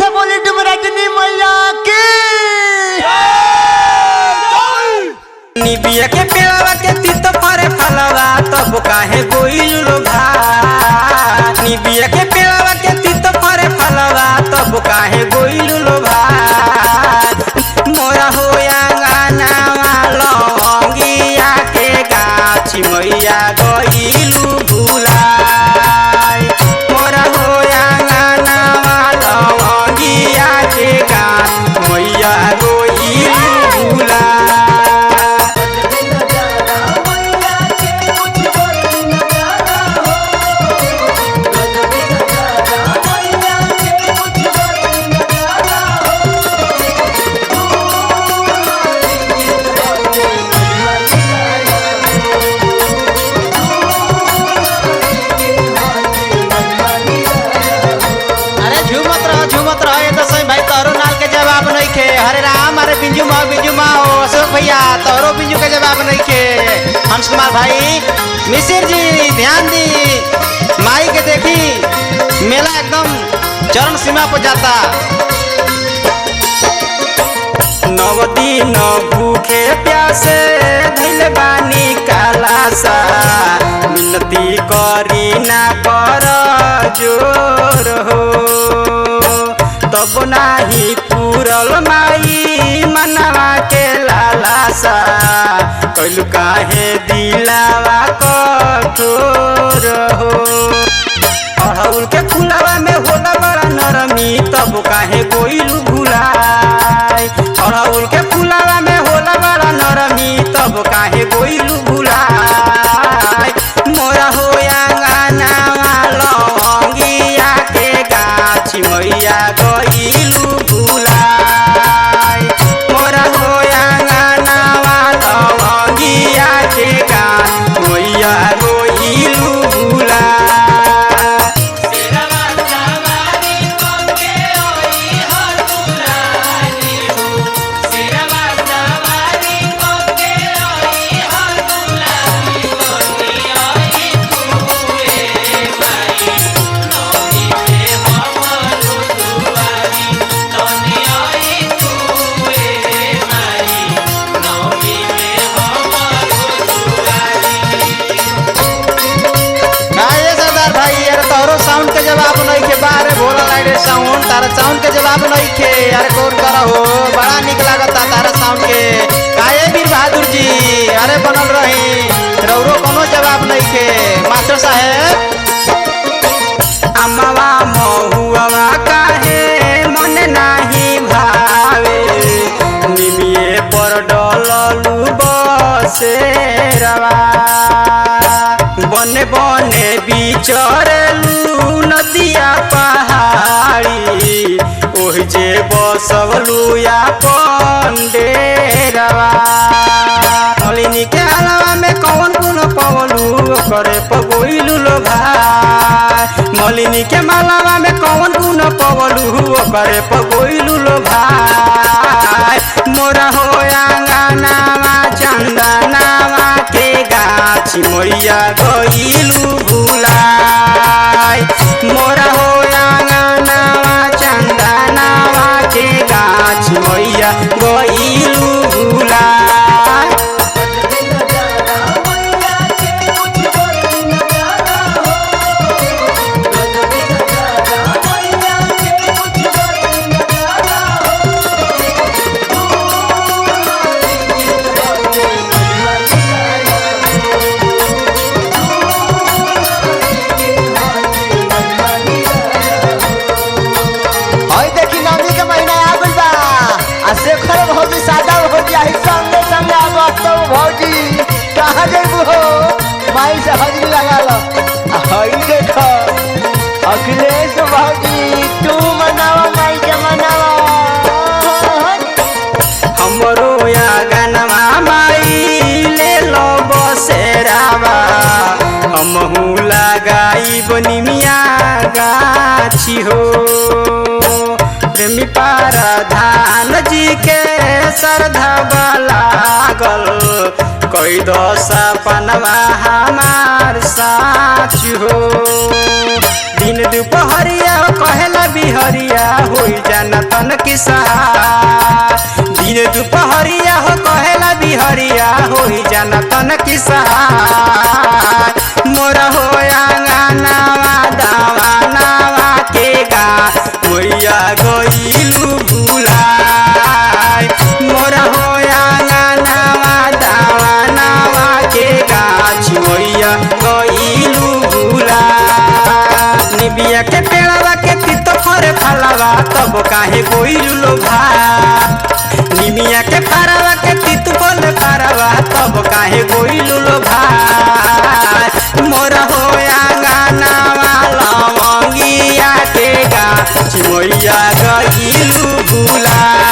से बोली डुमराजनी मैया की। निबिया के पेड़वा के तीत फरे फलवा तब काहे गोइल लो भाई। निबिया के पेड़वा के तीत फरे फलवा तब काहे गोइल लो भाई। मोरा होया गाना लौंगिया के गाछी मैया गइलू भुलाई। मोरा होया गाना लौंगिया के गाछ मैया गइलू भुलाई। हरे राम अरे बिंजू माओ अशोक भैया तोरो बिंजू के जवाब नहीं के। हंस कुमार भाई मिसिर जी ध्यान दी माई के देखी मेला एकदम चरण सीमा पर जाता। नव दिन भूखे प्यासे धैल बानी कालासा मिनती करी ना कर जोर हो तब नाही पूरल माई मनवा के लालासा कैलू काहे दिलावा कठोर हो। अड़हुल के फुलवा में होला बड़ा नरमी तब काहे गोइलू भुलाई। अड़हुल के फुलवा में होला बड़ा नरमी तब काहे गोइलू भुलाई। मोरा होया गाना लौंगिया के गाछी मैया गइलू भुलाई। मोरा होया गाना लौंगिया के गाछ मैया गइलू भुलाई। साउंड के जवाब नहीं के बारे भोला लाइट साउंड तारा साउंड के जवाब नहीं के अरे कौन करा हो बड़ा निक लागता तारा साउंड के काहे वीर बहादुर जी अरे बनल रही रौरो कोनो जवाब नहीं के मास्टर साहेब। अमवा महुआ काहे मन नाही भावे निमिये पर डललू बसेरवा बने बने बिचरलू नदिया पहाड़ी ओहि जे बसवलू या पंडेरवा। मलिनी के हलवा में कौन गुण पवलू करे पगोइलू लो भाई। मलिनी के मालावा में कौन गुण पवलू करे पगोइलू लो भाई। मोरा होया गानावा चंदनावा के गाछी मैया गइलू भुलाई। मोरा होया गानावा चंदनावा के गाछी मैया गइलू भुलाई। भौजी कहाँ जेबू हो माई से हजरी लगा लो। देखो अखिलेश भौजी तू मनावा माई के मनावा। हमरो या गनवा माई ले लो बसेरावा हमहू लगाई बनिमिया गाछी हो। प्रेमी पारधान जी के श्रद्धा लागल कई दो सपनवा हमार साच हो। दिन दुपहरिया कहला बिहरिया होई होई जाना तन की सहाय दिन दुपहरिया हो कहेला बिहरिया होई जाना तन की सहाय मोरा हो आंगनावा दावा नावा के गा मैया गइलू भुलाय मोरा हो आंगनावा दावा नावा के गाछ मैया गइलू भुलाय निबिया के पेड़वा के तितो फरे फलवा तब काहे गइलू लोभा निमिया के फरवा के तितो फले फरवा तब काहे गइलू लोभा मोरा हो आंगनावा लवंगिया के गाछ मैया गइलू भुलाय